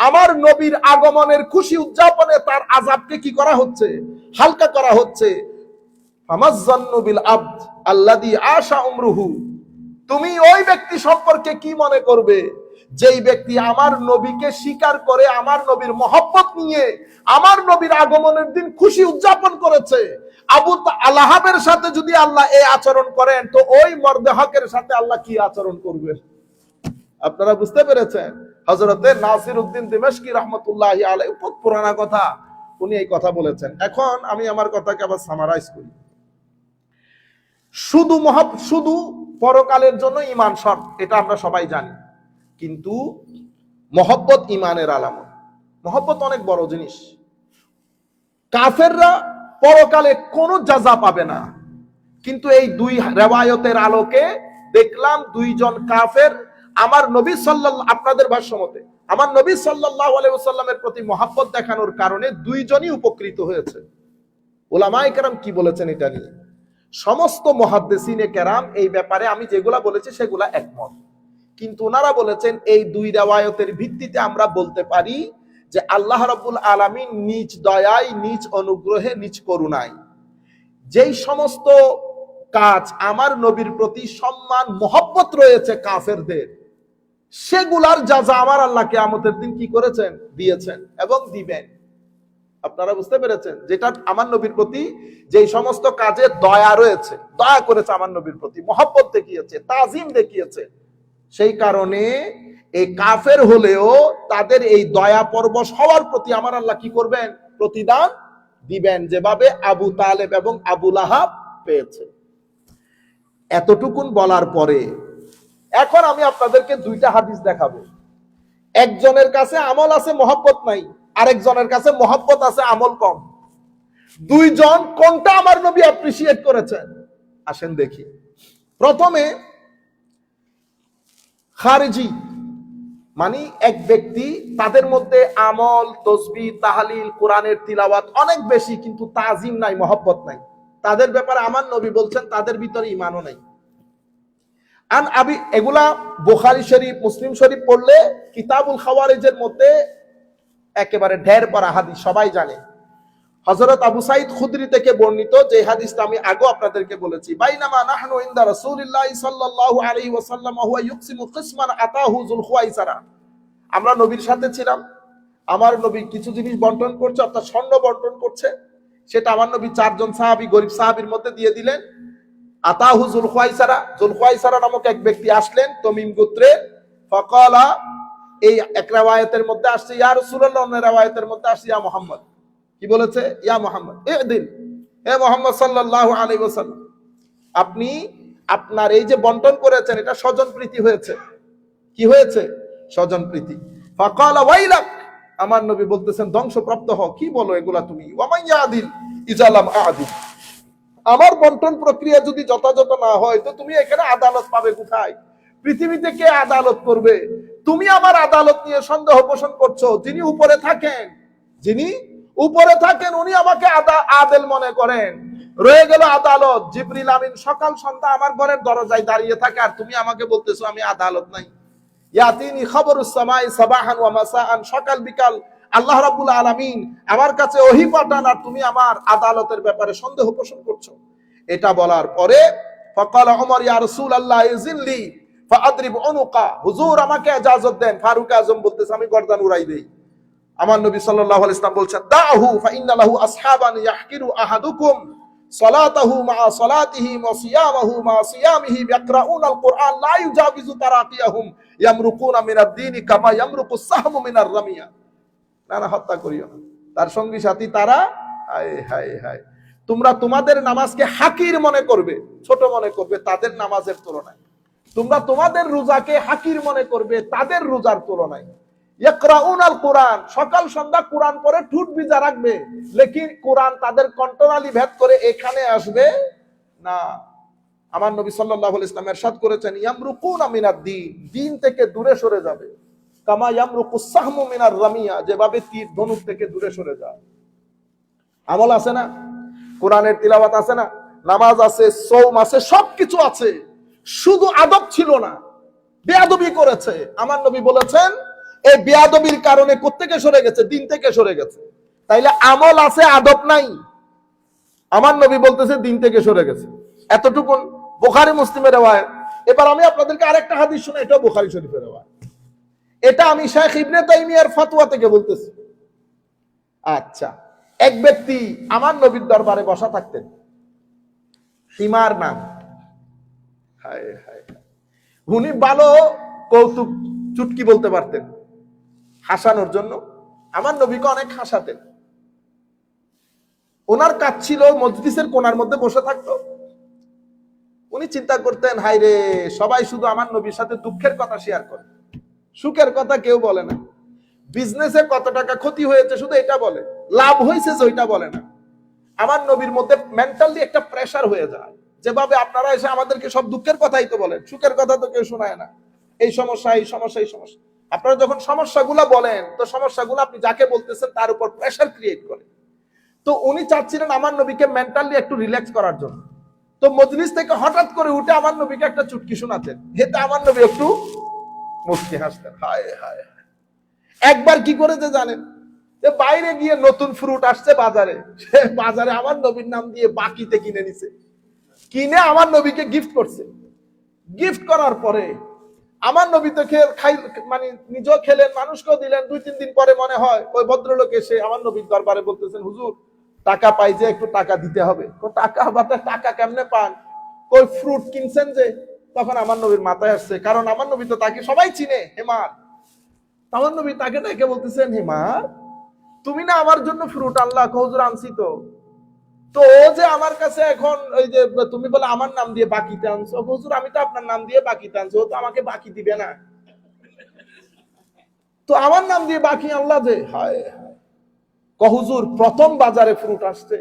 S1: আমার নবীর আগমনের খুশি উদযাপনে তার আযাবকে কি করা হচ্ছে? হালকা করা হচ্ছে। ফামাজ্জান্নু বিল আবদ আল্লাযী আশা উমরুহু, তুমি ওই ব্যক্তি সম্পর্কে কি মনে করবে যেই ব্যক্তি আমার নবীকে স্বীকার করে, আমার নবীর মহব্বত নিয়ে আমার নবীর আগমনের দিন খুশি উদযাপন করেছে। আবু লাহাবের সাথে যদি আল্লাহ এই আচরণ করেন, তো ওই মর্দে হকের সাথে আল্লাহ কি আচরণ করবেন? আপনারা বুঝতে পেরেছেন? হযরতে নাসিরউদ্দিন দিমাশকি রাহমাতুল্লাহি আলাইহি, বহুত পুরানা কথা, উনি এই কথা বলেছেন। এখন আমি আমার কথাকে আবার সামারাইজ করি। শুধু পরকালের জন্য ঈমান শর্ত, এটা আমরা সবাই জানি, কিন্তু মহব্বত ঈমানের আলামত। মহব্বত অনেক বড় জিনিস। কাফেররা পরকালে কোনো জাযা পাবে না, কিন্তু এই দুই রিওয়ায়াতের আলোকে দেখলাম দুইজন কাফের আমার নবী সাল্লাল্লাহু, আপনাদের ভাষ্য মতে আমার নবী সাল্লাল্লাহু আলাইহি ওয়াসাল্লামের প্রতি মহব্বত দেখানোর কারণে দুইজনই উপকৃত হয়েছে। উলামায়ে কেরাম কি বলেছেন এটা নিয়ে? সমস্ত মুহাদ্দিসিনে কেরাম এই ব্যাপারে আমি যেগুলা বলেছি সেগুলা একমত, কিন্তু ওনারা বলেছেন এই দুই রিওয়ায়াতের ভিত্তিতে আমরা বলতে পারি যে আল্লাহ রাব্বুল আলামিন নিজ দয়ায়, নিজ অনুগ্রহে, নিজ করুণায় যেই সমস্ত কাজ আমার নবীর প্রতি সম্মান মহব্বত রয়েছে কাফেরদের, সেগুলার যাজা আমার আল্লাহ কিয়ামতের দিন কি করেছেন? দিয়েছেন এবং দিবেন। আপনারা বুঝতে পেরেছেন? যেটা আমার নবীর প্রতি যেই সমস্ত কাজে দয়া রয়েছে, দয়া করেছে আমার নবীর প্রতি, মহব্বত দেখিয়েছে, তাজিম দেখিয়েছে, সেই কারণে এই কাফের হলেও তাদের এই দয়া পরবশ হওয়ার প্রতি আমার আল্লাহ কি করবেন? প্রতিদান দিবেন, যেভাবে আবু তালেব এবং আবু লাহাব পেয়েছে। এতটুকুন বলার পরে এখন আমি আপনাদেরকে দুইটা হাদিস দেখাবো। একজনের কাছে আমল আছে, মহব্বত নাই, আরেকজনের কাছে মহব্বত আছে, আমল কম। দুইজন কোনটা আমার নবী অ্যাপ্রিসিয়েট করেছেন? আসেন দেখি। প্রথমে খারিজি মানে এক ব্যক্তি, তাদের মধ্যে আমল, তসবিহ, তাহলিল, কোরআনের তিলাওয়াত অনেক বেশি, কিন্তু তাজিম নাই, মহব্বত নাই। তাদের ব্যাপারে আমার নবী বলছেন তাদের ভিতরে ঈমানও নাই। আন আবি, এগুলা বুখারী শরীফ, মুসলিম শরীফ পড়লে কিতাবুল খাওয়ারিজের মধ্যে একেবারে ঢের পড়া হাদিস, সবাই জানে। হযরত আবু সাঈদ খুদরি থেকে বর্ণিত, যে হাদিসটা আমি আগে আপনাদেরকে বলেছি, বাইনামা নাহনু ইনদা রাসূলিল্লাহি সাল্লাল্লাহু আলাইহি ওয়াসাল্লাম ওয়া হুয়া ইউকসিমু কিসমান আতাহু যুল খুয়াইসারা। আমরা নবীর সাথে ছিলাম, আমার নবী কিছু জিনিস বন্টন করছে, অর্থাৎ স্বর্ণ বন্টন করছে। সেটা আমার নবী চারজন সাহাবী, গরিব সাহাবীর মধ্যে দিয়ে দিলেন। আতাহু যুল খুয়াইসারা নামক এক ব্যক্তি আসলেন তমিম গোত্রে। ফাকালা, এই এক riwayতের মধ্যে আসছে ইয়া রাসূলুল্লাহ, অন্য riwayতের মধ্যে আসছে ইয়া মুহাম্মদ। কি বলেছে? ইয়া মুহাম্মদ ইদিল, হে মুহাম্মদ সাল্লাল্লাহু আলাইহি ওয়াসাল্লাম, আপনি আপনার এই যে বন্টন করেছেন এটা স্বজন প্রীতি হয়েছে। কি হয়েছে? স্বজন প্রীতি। ফাকালা ওয়াইলাক, আমার নবী বলতেছেন ধ্বংসপ্রাপ্ত হও, কি বলো এগুলা তুমি? ওয়া মান ইয়াদিল ইজা লাম আদিল, আমার বন্টন প্রক্রিয়া যদি যথাযথ না হয় তো তুমি এখানে আদালত পাবে কোথায়? পৃথিবীতে কে আদালত করবে? তুমি আমার আদালত নিয়ে সন্দেহ পোষণ করছো। যিনি উপরে থাকেন, যিনি উপরে থাকেন উনি আমাকে আদেল মনে করেন। রয়ে গেল আদালত। জিবরিল আমিন সকাল সন্ধ্যা আমার ঘরের দরজায় দাঁড়িয়ে থাকে, আর তুমি আমাকে বলতেছো আমি আদালত নাই। ইয়াতিনি খবরুস সামাই সাবাহান ওয়া মাসাআন, সকাল বিকাল আল্লাহ রাব্বুল আলামিন আমার কাছে ওহী পাঠান, আর তুমি আমার আদালতের ব্যাপারে সন্দেহ পোষণ করছো। এটা বলার পরে ফাকাল ওমর ইয়া রাসূলুল্লাহ ইযিল্লি ফাআদরিব উনুকা, হুজুর আমাকে ইজাজত দেন। ফারুক আজম বলতেছে আমি গর্দান উড়াই দেই। আমার নবী সাল্লাল্লাহু আলাইহি ওয়াসাল্লাম বলছেন দাহু ফা ইন্না লাহু আসহাবান ইয়াহকিরু আহাদুকুম সালাতাহু মা সালাতিহি ওয়া সিয়ামাহু মা সিয়ামিহি ইয়াকরাউনাল কুরআন লা ইউজাবিজু তারাকিয়াহুম ইয়ামরুকুনা মিনাদ দীনি কামা ইয়ামরুকুস সাহমু মিনার রামিয়া। না হত্যা করিও না, তার সঙ্গী সাথী তারা, হায় হায় হায়, তোমরা তোমাদের নামাজকে হাকির মনে করবে, ছোট মনে করবে তাদের নামাজের তুলনায়। তোমরা তোমাদের রোজাকে হাকির মনে করবে তাদের রোজার তুলনায়। ইয়াকরাউনাল কুরআন, সকাল সন্ধ্যা কোরআন পড়ে ঠুট ভিজা রাখবে, লেকিন কোরআন তাদের কণ্ঠনালী ভেদ করে এখানে আসবে না। আমার নবী সাল্লাল্লাহু আলাইহি ওয়াসাল্লাম ইরশাদ করেছেন ইয়ামরুকুনা মিনাদ দ্বীন, দ্বীন থেকে দূরে সরে যাবে। কামা ইয়ামরুকুস সাহমু মিনার রামিয়া, যেভাবে তীর ধনুক থেকে দূরে সরে যায়। আমল আছে না, কোরআনের তিলাওয়াত আছে না, নামাজ আছে, সওম আছে, সবকিছু আছে, শুধু আদব ছিল না, বেয়াদবি করেছে। আমার নবী বলেছেন এই বেয়াদবির কারণে কোত্থেকে সরে গেছে? দিন থেকে সরে গেছে। তাইলে আমল আছে, আদব নাই। আমার নবী বলতেছে দিন থেকে সরে গেছে। এতটুকুন বুখারী মুসলিমের riwayat। এবার আমি আপনাদেরকে আরেকটা হাদিস শুনে, এটা বুখারী শরীফের riwayat। এটা আমি শাইখ ইবনে তাইমিয়ার ফতোয়া থেকে বলতেছি। আচ্ছা, এক ব্যক্তি আমার নবীর দরবারে বসা থাকতেন, হিমার নাম। হায় হায়, উনি ভালো কৌতুক চুটকি বলতে পারতেন হাসানোর জন্য, আমার নবীকে অনেক হাসাতেন। ওনার কাজ ছিল মজলিসের কোণার মধ্যে বসে থাকতো। উনি চিন্তা করতেন হায় রে, সবাই শুধু আমার নবীর সাথে দুঃখের কথা শেয়ার করে, সুখের কথা কেউ বলে না। বিজনেসে কত টাকা ক্ষতি হয়েছে শুধু এটা বলে, লাভ হয়েছে ওইটা বলে না। আমার নবীর মধ্যে মেন্টালি একটা প্রেসার হয়ে যায়, যেভাবে আপনারা এসে আমাদেরকে সব দুঃখের কথাই তো বলেন, সুখের কথা তো কেউ শোনায় না। এই সমস্যা, এই সমস্যা, এই সমস্যা। আপনারা যখন সমস্যাগুলা বলেন তো সমস্যাগুলো আপনি যাকে বলতেছেন তার উপর প্রেসার ক্রিয়েট করে। তো উনি চাচ্ছিলেন আমার নবীকে মেন্টালি একটু রিল্যাক্স করার জন্য। তো মজলিস থেকে হঠাৎ করে উঠে আমার নবীকে একটা চুটকি শোনাতেন, এতে আমার নবী একটু মুস্কি হাসতেন। হায় হায়, একবার কি করেছে জানেন? যে বাইরে গিয়ে নতুন ফ্রুট আসছে বাজারে, সে বাজারে আমার নবীর নাম দিয়ে বাকিতে কিনে নিছে, কিনে আমার নবীকে গিফট করছে। গিফট করার পরে আমার নবী তো মানে নিজেও খেলেন, মানুষকেও দিলেন। 2-3 দিন পরে মনে হয় ওই ভদ্রলোক এসে আমার নবীর দরবারে বলতেছেন হুজুর টাকা পাই যে একটু টাকা দিতে হবে। টাকা কেমনে পান? ওই ফ্রুট কিনছেন যে। তখন আমার নবীর মাথায় আসছে, কারণ আমার নবী তো তাকে সবাই চিনে, হেমার। আমার নবী তাকে ডেকে বলতেছেন হেমার, তুমি না আমার জন্য ফ্রুট আনলা? হুজুর আনছি তো। তো ও যে আমার কাছে এখন ওই যে তুমি বলে আমার নাম দিয়ে বাকিতে আনছো, হুজুর আমি তো আপনার নাম দিয়ে বাকিতে আনছি, ও তো আমাকে বাকি দিবে না, তো আমার নাম দিয়ে বাকি আনলা যে। হায়, হুজুর প্রথম বাজারে ফ্রুট আসছে,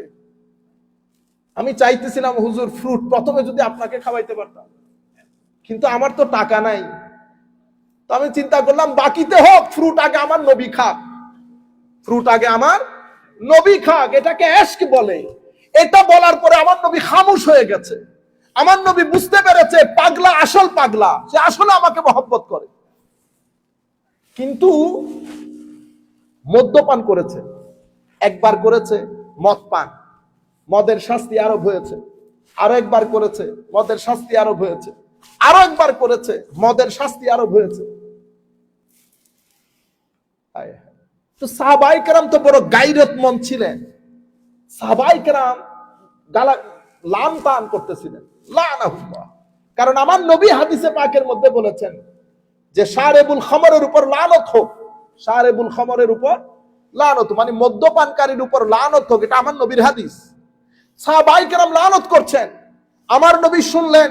S1: আমি চাইতেছিলাম হুজুর ফ্রুট প্রথমে যদি আপনাকে খাওয়াইতে পারতাম, কিন্তু আমার তো টাকা নাই। তো আমি চিন্তা করলাম বাকিতে হোক, ফ্রুট আগে আমার নবী খাক, ফ্রুট আগে আমার নবী খাক। এটাকে এশক বলে। এটা বলার পরে আমার নবী খামোশ হয়ে গেছে। আমার নবী বুঝতে পেরেছে পাগলা আসল পাগলা, সে আসলে আমাকে মহব্বত করে। কিন্তু মদ্যপান করেছে, একবার করেছে মদ পান, মদের শাস্তি আরোপ হয়েছে। আরো একবার করেছে, মদের শাস্তি আরোপ হয়েছে। আরো একবার করেছে, মদের শাস্তি আরোপ হয়েছে। তো সাহাবায়ে কেরাম তো বড় গায়রতমন্দ ছিলেন। সাহাবায়ে কেরাম গালা লান তান করতেছিলেন, লানাহুল্লাহ। কারণ আমার নবী হাদিসে পাকের মধ্যে বলেছেন যে শারেবুল খামরের উপর লানত হোক, শারেবুল খামরের উপর লানত, মানে মদ্যপানকারীর উপর লানত হোক, এটা আমার নবীর হাদিস। সাহাবায়ে কেরাম লানত করছেন, আমার নবী শুনলেন।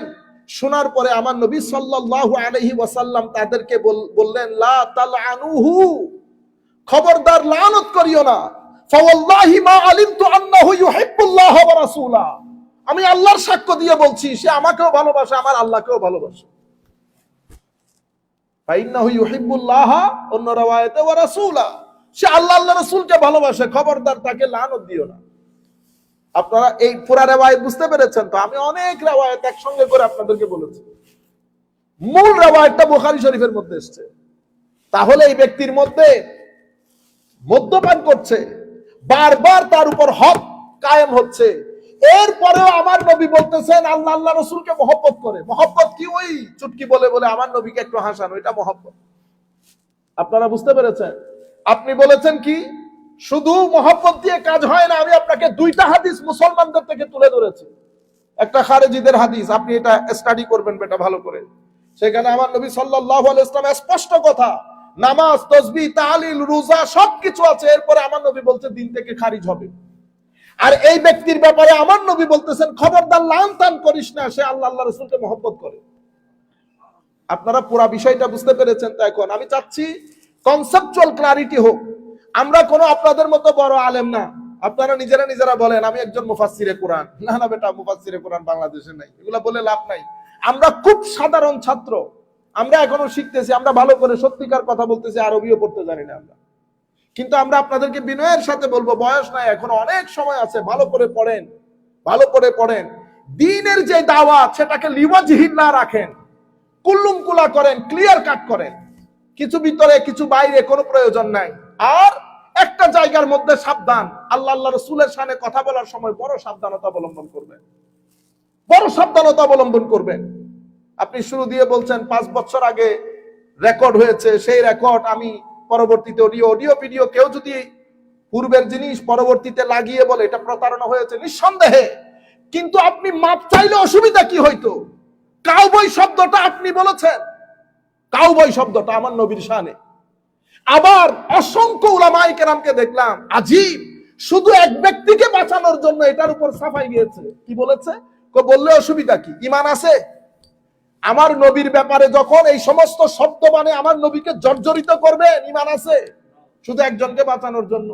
S1: শোনার পরে আমার নবী সাল্লাল্লাহু আলাইহি ওয়াসাল্লাম তাদেরকে বললেন, লা তালআনুহু, খবরদার লানত করিও না। ফাওয়াল্লাহি মা আলিমতু আন্নাহু ইউহিব্বুল্লাহ ওয়া রাসূলা, আমি আল্লাহর সাক্ষ্য দিয়ে বলছি, সে আমাকেও ভালোবাসে, আমার আল্লাহকেও ভালোবাসে। ফাইন্নাহু ইউহিব্বুল্লাহ, অন্য রাওয়ায়াতে ওয়া রাসূলা, সে আল্লাহ আল্লাহর রাসূলকে ভালোবাসে, খবরদার তাকে লানত দিও না। আপনারা এই পুরা রিওয়ায়াত বুঝতে পেরেছেন তো? আমি অনেক রিওয়ায়াত একসঙ্গে করে আপনাদেরকে বলেছি। মূল রিওয়ায়াতটা বুখারী শরীফের মধ্যে এসেছে। তাহলে এই ব্যক্তির মধ্যে মদ্যপান করছে, বারবার তার উপর হক কায়েম হচ্ছে, এরপরেও আমার নবী বলতেছেন আল্লাহ আল্লাহ রাসূলকে মহব্বত করে। মহব্বত কি ওই চুটকি বলে বলে আমার নবীকে একটু হাসানো, এটা মহব্বত? আপনারা বুঝতে পেরেছেন? আপনি বলেছেন কি শুধু মহব্বত দিয়ে কাজ হয় না। আমি আপনাকে দুইটা হাদিস মুসলমানদের থেকে তুলে ধরেছি, একটা খারেজিদের হাদিস, আপনি এটা স্টাডি করবেন বেটা ভালো করে। সেখানে আমার নবী সাল্লাল্লাহু আলাইহি ওয়াসাল্লাম স্পষ্ট কথা, নামাজ, তাসবিহ, তাহলিল, রোজা সবকিছু আছে, এরপরে আমার নবী বলতে দিন থেকে খারিজ হবে। আর এই ব্যক্তির ব্যাপারে আমার নবী বলতেছেন খবরদার লান তান করিস না, সে আল্লাহ আল্লাহ রাসূলকে মহব্বত করে। আপনারা পুরো বিষয়টা বুঝতে পেরেছেন তো? এখন আমি চাচ্ছি কনসেপচুয়াল ক্লারিটি হোক। আমরা কোনো আপনাদের মতো বড় আলেম না। আপনারা নিজেরা নিজেরা বলেন আমি একজন মুফাসসিরে কোরআন। না না বেটা, মুফাসসিরে কোরআন বাংলাদেশে নাই, এগুলা বলে লাভ নাই। আমরা খুব সাধারণ ছাত্র, আমরা এখনো শিখতেছি, আমরা ভালো করে সত্যিকার কথা বলতেছি, আরবিও পড়তে জানি না আমরা। কিন্তু আমরা আপনাদেরকে বিনয়ের সাথে বলবো, বয়স নাই, এখন অনেক সময় আছে, ভালো করে পড়েন, ভালো করে পড়েন। দ্বীনের যে দাওয়াত সেটাকে লিওয়াজহিন না রাখেন, কুল্লুম কুলা করেন, ক্লিয়ার কাট করেন, কিছু ভিতরে কিছু বাইরে, কোনো প্রয়োজন নাই। আর একটা জায়গার মধ্যে সাবধান, আল্লাহ আল্লাহ রাসূলের শানে কথা বলার সময় বড় সাবধানতা অবলম্বন করবেন, বড় সাবধানতা অবলম্বন করবেন। আপনি শুরু দিয়ে বলছেন 5 বছর আগে রেকর্ড হয়েছে, সেই রেকর্ড আমি পরবর্তীতে অডিও ভিডিও, কেউ যদি পূর্বের জিনিস পরবর্তীতে লাগিয়ে বলে এটা প্রতারণা হয়েছে, নিঃসন্দেহে। কিন্তু আপনি মাপ চাইলে অসুবিধা কি হইতো? কাউবয় শব্দটা আপনি বলেছেন, কাউবয় শব্দটা আমার নবীর শানে। আবার অসংখ্য উলামায়ে কেরামকে দেখলাম আজীব, শুধু এক ব্যক্তিকে বাঁচানোর জন্য এটার উপর সাফাই গিয়েছে। কি বলেছে? বললে অসুবিধা কি? ঈমান আছে? আমার নবীর ব্যাপারে যখন এই সমস্ত শব্দ মানে আমার নবীকে জর্জরিত করবে, ঈমান আছে? শুধু একজনকে বাঁচানোর জন্য।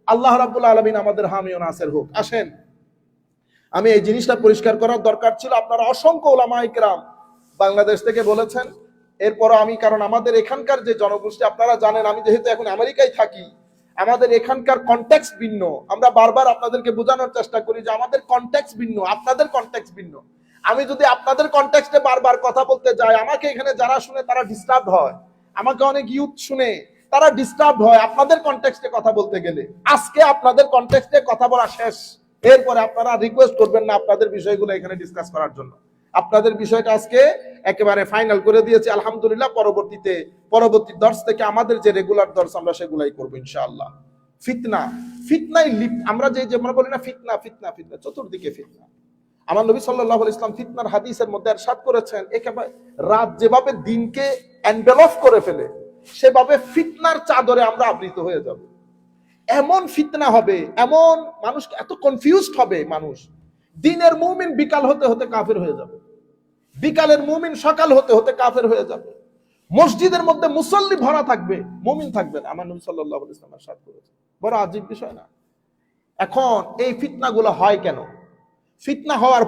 S1: আল্লাহ রাব্বুল আলামিন আমাদের হামি ও নাসির হোক। আসেন, আমি এই জিনিসটা পরিষ্কার করার দরকার ছিল। আপনারা অসংখ্য উলামায়ে কেরাম বাংলাদেশ থেকে বলেছেন। এরপর আমি, কারণ আমাদের এখানকার যে জনগোষ্ঠী আপনারা জানেন, আমি যেহেতু এখন আমেরিকায় থাকি, আমাদের এখানকার কনটেক্সট ভিন্ন। আমরা বারবার আপনাদেরকে বোঝানোর চেষ্টা করি যে আমাদের কনটেক্সট ভিন্ন, আপনাদের কনটেক্সট ভিন্ন। আমি যদি আপনাদের কনটেক্সটে বারবার কথা বলতে যাই, আমাকে এখানে যারা শুনে তারা ডিস্টার্ব হয়, আমাকে অনেক ইউথ শুনে তারা ডিস্টার্ব হয় আপনাদের কনটেক্সটে কথা বলতে গেলে। আজকে আপনাদের কনটেক্সটে কথা বলা শেষ, এরপরে আপনারা রিকোয়েস্ট করবেন না আপনাদের বিষয়গুলো এখানে ডিসকাস করার জন্য। আপনাদের বিষয়টা আজকে একেবারে ফাইনাল করে দিয়েছি আলহামদুলিল্লাহ। পরবর্তী দর্স থেকে আমাদের যে রেগুলার দর্স আমরা সেগুলাই করবো ইনশাআল্লাহ। ফিতনায় আমরা যে আমরা বলি না ফিতনা ফিতনা ফিতনা, চতুর্দিকে ফিতনা। আমার নবী সাল্লাল্লাহু আলাইহি ওয়াসাল্লাম ফিতনার হাদিসের মধ্যে ইরশাদ করেছেন, একেবারে রাত যেভাবে দিনকে এনভেলপ করে ফেলে, সেভাবে ফিতনার চাদরে আমরা আবৃত হয়ে যাব। এমন ফিতনা হবে, এমন মানুষ এত কনফিউজড হবে মানুষ। দিনের মুমিন বিকাল হতে হতে কাফের হয়ে যাবে, বিকালের মুমিন সকাল হতে হতে কাফের হয়ে যাবে। মসজিদের মধ্যে মুসল্লি ভরা থাকবে, মুমিন থাকবে না। আমার নবী সাল্লাল্লাহু আলাইহি ওয়াসাল্লাম ইরশাদ করেছেন। বড় আজীব বিষয় না? এখন এই ফিতনাগুলো হয় কেন? ফিতনা হওয়ার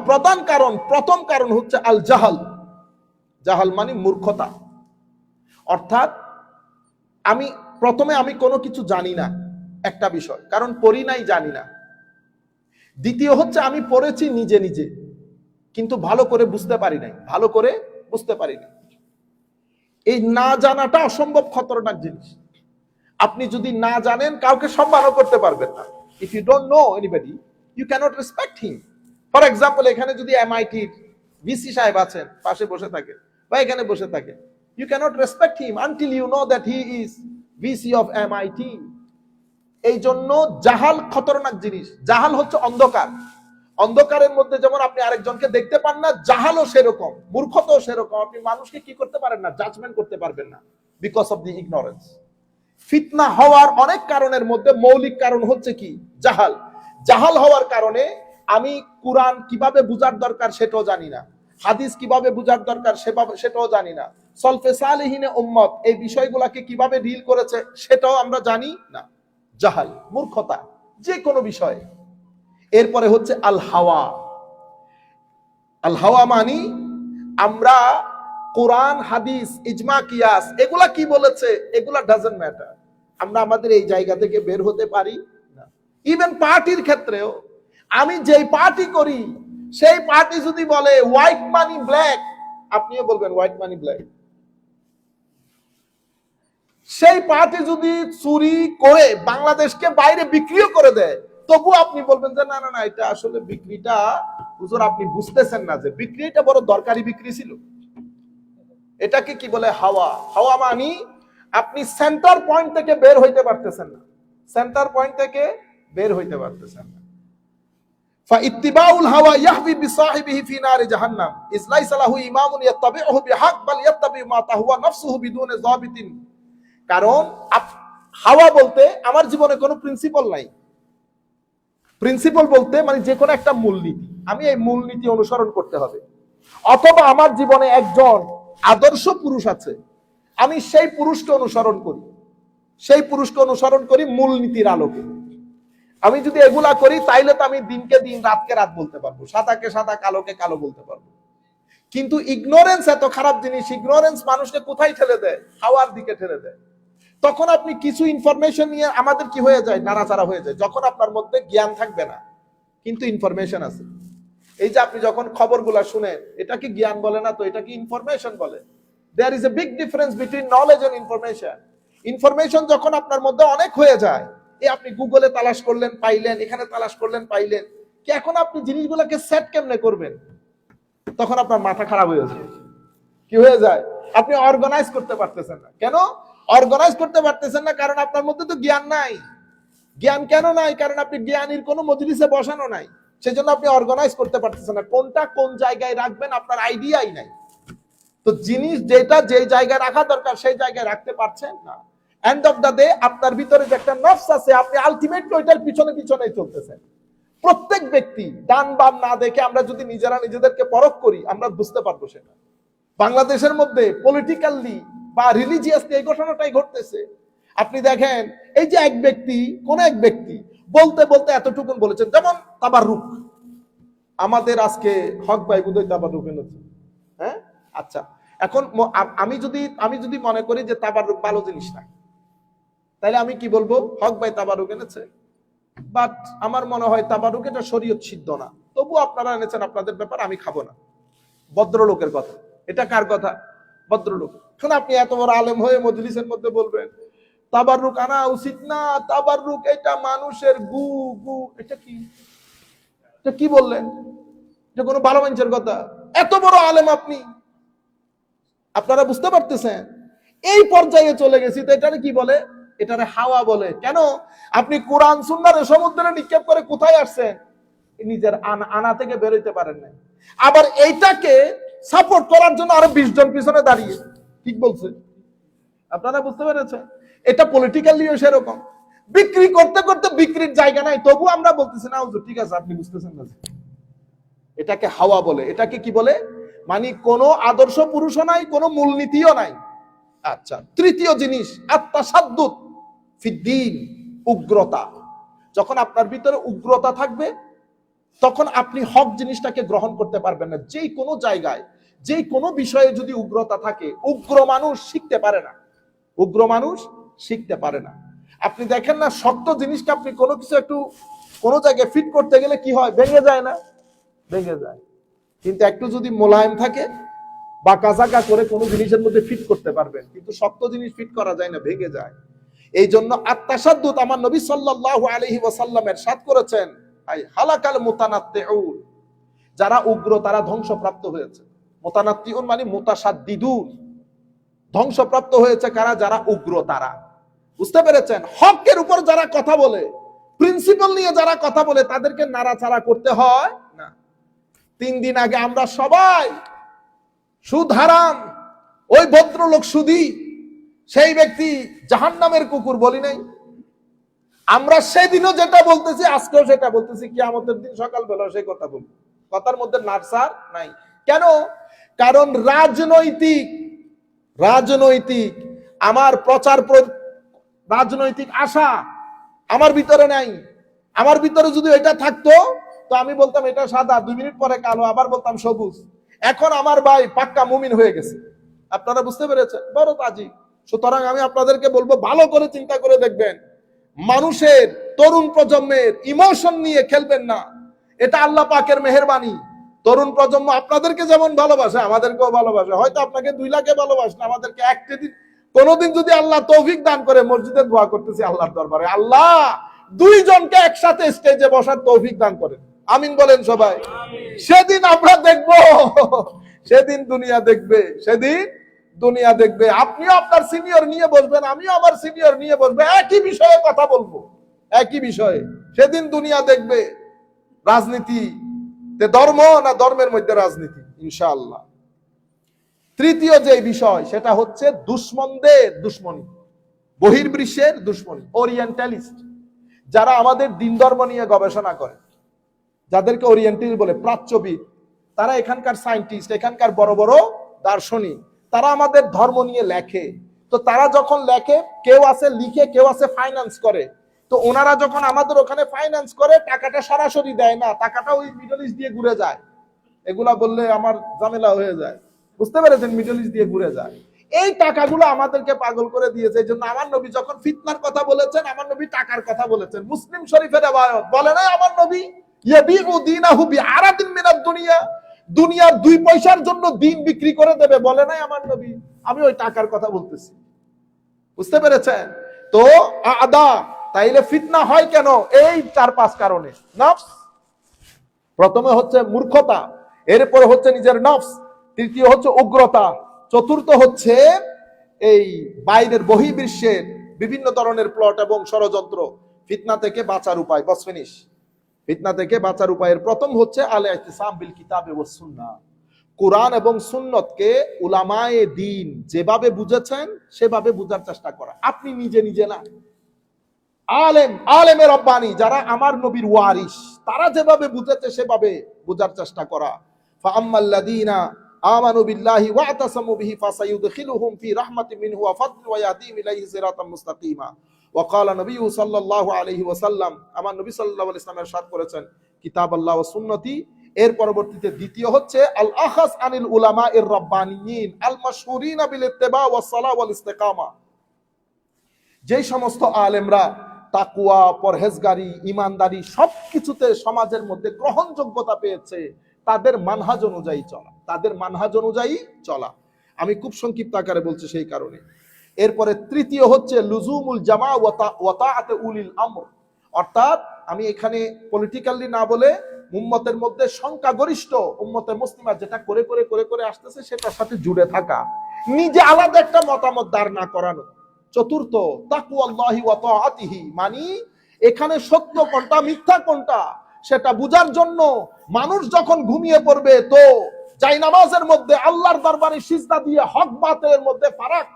S1: প্রথম কারণ হচ্ছে আল জাহাল। জাহাল মানে মূর্খতা। অর্থাৎ আমি কোনো কিছু জানি না একটা বিষয়, কারণ পড়ি নাই, জানি না। দ্বিতীয় হচ্ছে আমি পড়েছি নিজে নিজে, কিন্তু ভালো করে বুঝতে পারি নাই, এই না জানাটা অসম্ভব খতরনাক জিনিস। আপনি যদি না জানেন, কাউকে সম্মানও করতে পারবেন না। If you don't know anybody, you cannot respect him. For example, এখানে যদি এমআইটির ভিসি সাহেব আছেন, পাশে বসে থাকে বা এখানে বসে থাকে, you cannot respect him until you know that he is VC of MIT. এই জন্য জাহাল খতরনাক জিনিস। জাহাল হচ্ছে অন্ধকার। অন্ধকারের মধ্যে যেমন আপনি আরেকজনকে দেখতে পান না, জাহালও সেরকম, মূর্খতাও সেরকম। আপনি মানুষকে কি করতে পারেন না? জাজমেন্ট করতে পারবেন না, বিকজ অফ দি ইগনোরেন্স। ফিতনা হওয়ার অনেক কারণের মধ্যে মৌলিক কারণ হচ্ছে কি? জাহাল। জাহাল হওয়ার কারণে আমি কোরআন কিভাবে বুঝার দরকার সেটাও জানি না, হাদিস কিভাবে বুঝার দরকার সেটাও জানি না, সলফে সালেহিনে উম্মত এই বিষয়গুলোকে কিভাবে ডিল করেছে সেটাও আমরা জানি না। জাহাল, মূর্খতা, যে কোনো বিষয়ে। এরপরে হচ্ছে আল হাওয়া। আল হাওয়া মানি আমরা কোরআন, হাদিস, ইজমা, কিয়াস এগুলা কি বলেছে এগুলা ডাজন্ট ম্যাটার, আমরা আমাদের এই জায়গা থেকে বের হতে পারি না। ইভেন পার্টির ক্ষেত্রেও, আমি যেই পার্টি করি সেই পার্টি যদি বলে হোয়াইট মানি ব্ল্যাক, আপনিও বলবেন হোয়াইট মানি ব্ল্যাক। সেই পার্টি যদি চুরি করে বাংলাদেশকে বাইরে বিক্রিও করে দেয়, তবু আপনি বলবেন যে না না না, এটা আসলে বিক্রিটা হুজুর আপনি বুঝতেছেন না যে বিক্রিটা বড় দরকারি বিক্রি ছিল। এটাকে কি বলে? হাওয়া। হাওয়া মানি আপনি সেন্টার পয়েন্ট থেকে বের হইতে পারতেছেন না, সেন্টার পয়েন্ট থেকে বের হইতে পারতেছেন না। ফাইত্তিবাউল হাওয়া ইয়াহবি বিসাহিবিহি ফি নারি জাহান্নাম ইজ লাইসা লাহু ইমামুন ইয়াত্তাবিউহু বিহাক বাল ইয়াত্তাবিউ মা তাহওয়া নাফসুহু বিদুনে যাবিতিন। কারণ হাওয়া বলতে আমার জীবনে কোনো প্রিন্সিপাল নাই। প্রিন্সিপাল বলতে মানে যে কোনো একটা মূলনীতি, আমি এই মূলনীতি অনুসরণ করতে হবে। অথবা আমার জীবনে একজন আদর্শ পুরুষ আছে, আমি সেই পুরুষকে অনুসরণ করি মূলনীতির আলোকে। আমি যদি এগুলা করি তাইলে তো আমি দিনকে দিন, রাতকে রাত বলতে পারবো, সাদাকে সাদা, কালোকে কালো বলতে পারবো। কিন্তু ইগনোরেন্স এত খারাপ জিনিস। ইগনোরেন্স মানুষকে কোথায় ঠেলে দেয়? হাওয়ার দিকে ঠেলে দেয়। তখন আপনি কিছু ইনফরমেশন নিয়ে আমাদের কি হয়ে যায়? নাড়াচাড়া হয়ে যায়। যখন আপনার মধ্যে জ্ঞান থাকবে না কিন্তু ইনফরমেশন আছে। এই যে আপনি যখন খবরগুলা শুনেন, এটা কি জ্ঞান বলে না তো, এটা কি ইনফরমেশন বলে। There is a big difference between knowledge and information. Information যখন আপনার মধ্যে অনেক হয়ে যায়, এই আপনি গুগলে তালাশ করলেন পাইলেন, এখানে তালাশ করলেন পাইলেন, কি এখন আপনি জিনিসগুলোকে সেট কেমনে করবেন? তখন আপনার মাথা খারাপ হয়ে যায়। কি হয়ে যায়? আপনি অর্গানাইজ করতে পারতেছেন না। কেন অর্গানাইজ করতে পারতেছেন না? কারণ আপনার মধ্যে তো জ্ঞান নাই। জ্ঞান কেন নাই? কারণ আপনি জ্ঞানীর কোনো মজলিসে বসানো নাই, সেজন্য আপনি অর্গানাইজ করতে পারতেছেন না। কোনটা কোন জায়গায় রাখবেন আপনার আইডিয়াই নাই। তো জিনিস যেটা যে জায়গায় রাখা দরকার সেই জায়গায় রাখতে পারছেন না। এন্ড অফ দ্য ডে আপনার ভিতরে যে একটা নফস আছে, আপনি আলটিমেটলি ওইটার পিছনে পিছনে চলতেছেন। প্রত্যেক ব্যক্তি ডান বাম না দেখে আমরা যদি নিজেরা নিজেদেরকে পরখ করি, আমরা বুঝতে পারবো সেটা। বাংলাদেশের মধ্যে পলিটিক্যালি বা রিলিজিয়াসলি এই ঘটনাটাই ঘটতেছে। আপনি দেখেন, এই যে এক ব্যক্তি, কোন এক ব্যক্তি বলতে বলতে এতটুকুন বলেছেন, যেমন তাবাররুক। আমাদের আজকে হক ভাই বুঝই তাবাররুক এনেছে, হ্যাঁ? আচ্ছা, এখন আমি যদি মনে করি যে তাবাররুক ভালো জিনিস না, তাহলে আমি কি বলবো? হক ভাই তাবাররুক এনেছে, বাট আমার মনে হয় তাবাররুক এটা শরীয়ত সিদ্ধ না, তবু আপনারা এনেছেন, আপনাদের ব্যাপার, আমি খাবো না। ভদ্রলোকের কথা। এটা কার কথা? ভদ্রলোক। এখন আপনি এত বড় আলেম হয়ে মজলিসের মধ্যে বলবেন তাবাররুক আনা উচিত না, তাবাররুক এটা মানুষের গু গু। এটা কি? এটা কি বললেন? এটা কোনো ভালো মানুষের কথা? এত বড় আলেম আপনি, আপনারা বুঝতে পারতেছেন? এই পর্যায়ে চলে গেছি। তো এটারে কি বলে? এটারে হাওয়া বলে। কেন? আপনি কোরআন সুন্নাহর সমুদ্রে নিক্ষেপ করে কোথায় আসছেন? নিজের আনা থেকে বের হইতে পারেন না। আবার এইটাকে সাপোর্ট করার জন্য আরো 20 জন পিছনে দাঁড়িয়ে। ঠিক বলছে? আপনারা বুঝতে পেরেছেন? এটা পলিটিক্যালিও সেরকম। বিক্রি করতে করতে বিক্রির জায়গা নাই, তবু আমরা বলতেছি না হুজুর ঠিক আছে, আপনি বুঝতেছেন না। এটাকে হাওয়া বলে। এটাকে কি বলে? মানে কোনো আদর্শ পুরুষও নাই, কোনো মূলনীতিও নাই। আচ্ছা, তৃতীয় জিনিস আত্তাসাদ্দুদ ফিদ্দীন। উগ্রতা। যখন আপনার ভিতরে উগ্রতা থাকবে তখন আপনি হক জিনিসটাকে গ্রহণ করতে পারবেন না। যেই কোনো জায়গায়, যেই কোনো বিষয়ে যদি উগ্রতা থাকে, উগ্র মানুষ শিখতে পারে না। উগ্র মানুষ শিখতে পারে না। আপনি দেখেন না, শক্ত জিনিসটা আপনি কোনো কিছু একটু কোনো জায়গায় ফিট করতে গেলে কি হয়, ভেঙে যায় না? ভেঙে যায়। কিন্তু একটু যদি মোলায়েম থাকে বা কাঁচাকা করে কোনো জিনিসের মধ্যে ফিট করতে পারবেন, কিন্তু শক্ত জিনিস ফিট করা যায় না, ভেঙে যায়। এই জন্য আত্মাসাদ্দুত আমার নবী সাল্লাল্লাহু আলাইহি ওয়াসাল্লাম ইরশাদ করেছেন, আই হালাকাল মুতানাত্তিউন, যারা উগ্র তারা ধ্বংসপ্রাপ্ত হয়েছে। মুতানাত্তিউন মানে মুতাসাদ্দিদুন, ধ্বংসপ্রাপ্ত হয়েছে কারা? যারা উগ্র তারা। বুঝতে পেরেছেন? হকের উপর যারা কথা বলে, প্রিন্সিপাল নিয়ে যারা কথা বলে, তাদেরকে নাড়াচাড়া করতে হয় না। 3 দিন আগে আমরা সবাই সুদ হারাম, ওই ভদ্রলোক সুদী, সেই ব্যক্তি জাহান্নামের কুকুর বলি নাই? আমরা সেদিনও যেটা বলতেছি আজকেও সেটা বলতেছি, কিয়ামতের দিন সকালবেলা সেই কথা বলবো। কথার মধ্যে নাড়সার নাই। কেন? কারণ রাজনৈতিক আমার রাজনৈতিক আশা আমার ভিতরে নাই। আমার ভিতরে যদি এটা থাকতো তো আমি বলতাম এটা সাদা, 2 মিনিট পরে কালো, আবার বলতাম সবুজ। এখন আমার ভাই পাক্কা মুমিন হয়ে গেছে। আপনারা বুঝতে পেরেছেন? বড় তাজি। সুতরাং আমি আপনাদেরকে বলবো, ভালো করে চিন্তা করে দেখবেন, মানুষের, তরুণ প্রজন্মের ইমোশন নিয়ে খেলবেন না। এটা আল্লাহ পাকের মেহেরবানি। তরুণ প্রজন্ম আপনাদেরকে যেমন ভালোবাসে, আমাদেরকেও ভালোবাসে। হয়তো আপনাকে 2 লাখে ভালোবাসে, আমাদেরকে একটা দিন, কোনোদিন যদি আল্লাহ তৌফিক দান করে, মসজিদে দোয়া করতেছি আল্লাহর দরবারে, আল্লাহ 2 জনকে একসাথে স্টেজে বসার তৌফিক দান করেন। আমিন বলেন সবাই। সেদিন আমরা দেখব, সেদিন দুনিয়া দেখবে, সেদিন দুনিয়া দেখবে। আপনিও আপনার সিনিয়র নিয়ে বসবেন, আমিও আমার সিনিয়র নিয়ে বসবো, একই বিষয়ে কথা বলবো, একই বিষয়ে। সেদিন দুনিয়া দেখবে রাজনীতি ধর্ম না ধর্মের মধ্যে রাজনীতি, ইনশাআল্লাহ। তৃতীয় যে বিষয়, সেটা হচ্ছে দুশ্মনদের দুশ্মনী, বহির্বিশ্বের দুশ্মনী, ওরিয়েন্টালিস্ট, যারা আমাদের দিন ধর্ম নিয়ে গবেষণা করে, যাদেরকে ওরিয়েন্টালিস্ট বলে, প্রাচ্যবিদ। তারা এখানকার সায়েন্টিস্ট, এখানকার বড় বড় দার্শনিক, তারা আমাদের ধর্ম নিয়ে লেখে। তো তারা যখন লেখে, কেউ আছে লিখে, কেউ আছে ফাইন্যান্স করে। তো ওনারা যখন আমাদের ওখানে ফাইন্যান্স করে, টাকাটা সরাসরি দেয় না, টাকাটা ওই মিডল ইস্ট দিয়ে ঘুরে যায়। এগুলা বললে আমার ঝামেলা হয়ে যায়, বুঝতে পেরেছেন? মিডল ইস্ট দিয়ে ঘুরে যায়। এই টাকাগুলো আমাদেরকে পাগল করে দিয়েছে। এই জন্য আমার নবী যখন ফিতনার কথা বলেছেন, আমার নবী টাকার কথা বলেছেন। মুসলিম শরীফের রিওয়ায়াত বলে না আমার নবী, ইয়াবিউ দীনাহু বিআরাদিন মিনাদ দুনিয়া, দুনিয়ার 2 পয়সার জন্য দিন বিক্রি করে দেবে, বলে নাই আমার নবী? আমি ওই টাকার কথা বলতেছি। বুঝতে পেরেছেন? তো আদা, তাইলে ফিতনা হয় কেন? এই 4-5 কারণে। নফস, প্রথমে হচ্ছে মূর্খতা, এরপরে হচ্ছে নিজের নফস, তৃতীয় হচ্ছে উগ্রতা, চতুর্থ হচ্ছে এই বাইরের বহির্বিশ্বের বিভিন্ন ধরনের প্লট এবং ষড়যন্ত্র। ফিতনা থেকে বাঁচার উপায়, বস ফিনিশ। ফিতনা থেকে বাঁচার উপায়ের প্রথম হচ্ছে আল ইতিসাম বিল কিতাবে ওয়াস সুন্নাহ। কোরআন এবং সুন্নতকে উলামায়ে দ্বীন যেভাবে বুঝেছেন সেভাবে বুঝার চেষ্টা করা। আপনি নিজে নিজে না, আলেমে রব্বানি যারা আমার নবীর ওয়ারিস, তারা যেভাবে বুঝেছে সেভাবে বুঝার চেষ্টা করা। ফাআম্মাল্লাযীনা আমানু বিল্লাহি ওয়া আতাসামু বিহি ফাসায়ুদখিলুহুম ফি রাহমাতিন মিনহু ওয়া ফাদলিন ওয়া ইয়াহদিহিম ইলাইহি সিরাতাম মুস্তাকিমা। ওয়া ক্বালা নবিয়্যু সাল্লাল্লাহু আলাইহি ওয়াসাল্লাম, আমার নবী সাল্লাল্লাহু আলাইহি ওয়াসাল্লাম ইরশাদ করেছেন, কিতাবাল্লাহ ওয়া সুন্নতি। এর পরবর্তীতে দ্বিতীয় হচ্ছে আল আখাস আনিল উলামাইর রাব্বানিয়িন আল মাশহুরিনা বিল ইত্তিবা ওয়াস সালাহ ওয়াল ইস্তিকামা। যেই সমস্ত আলেমরা তাকওয়া, পরহেজগারি, ইমানদারি সবকিছুতে সমাজের মধ্যে গ্রহণযোগ্যতা পেয়েছে, তাদের মানহাজ অনুযায়ী চলা, তাদের মানহাজ অনুযায়ী চলা। আমি খুব সংক্ষিপ্ত আকারে বলছি সেই কারণে। এরপরে তৃতীয় হচ্ছে লুজুমুল জামা ওয়া তাআতে উলিল আমর, অর্থাৎ আমি এখানে পলিটিক্যালি না বলে উম্মতের মধ্যে সংখ্যাগরিষ্ঠ উম্মতে মুসলিমা যেটা করে করে করে করে আসতেছে সেটার সাথে জুড়ে থাকা, নিজে আলাদা একটা মতামত দাঁড় না করানো। চতুর্থ তাকওয়াল্লাহি ওয়া তাআতিহি, মানে এখানে সত্য কোনটা মিথ্যা কোনটা সেটা বুঝার জন্য মানুষ যখন ঘুমিয়ে পড়বে, তো জায়নামাজের মধ্যে আল্লাহর দরবারে সিজদা দিয়ে হক বাতিলের মধ্যে ফারাক,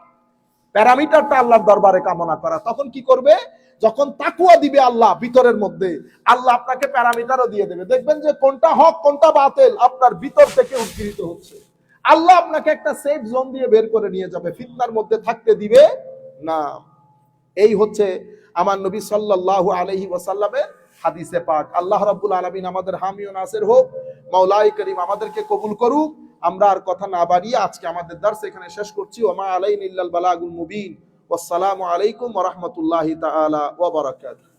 S1: প্যারামিটারটা আল্লাহর দরবারে কামনা করা। তখন কি করবে? যখন তাকওয়া দিবে আল্লাহ ভিতরের মধ্যে, আল্লাহ আপনাকে প্যারামিটারও দিয়ে দেবে। দেখবেন যে কোনটা হক কোনটা বাতিল আপনার ভিতর থেকে উদ্গীরিত হচ্ছে। আল্লাহ আপনাকে একটা সেফ জোন দিয়ে বের করে নিয়ে যাবে, ফিতনার মধ্যে থাকতে দিবে না। এই হচ্ছে আমার নবী সাল্লাল্লাহু আলাইহি ওয়াসাল্লামের হাদিসে পাক। আল্লাহ রাব্বুল আলামিন আমাদের হামি ও নাসির হোক। মাওলাই করিম আমাদেরকে কবুল করুক। আমরা আর কথা না বাড়িয়ে আজকে আমাদের দার্স এখানে শেষ করছি। ওয়া মা আলাইনা ইল্লাল বালাগুল মুবিন। ওয়াসসালামু আলাইকুম ওয়া রাহমাতুল্লাহি তাআলা ওয়া বারাকাতুহু।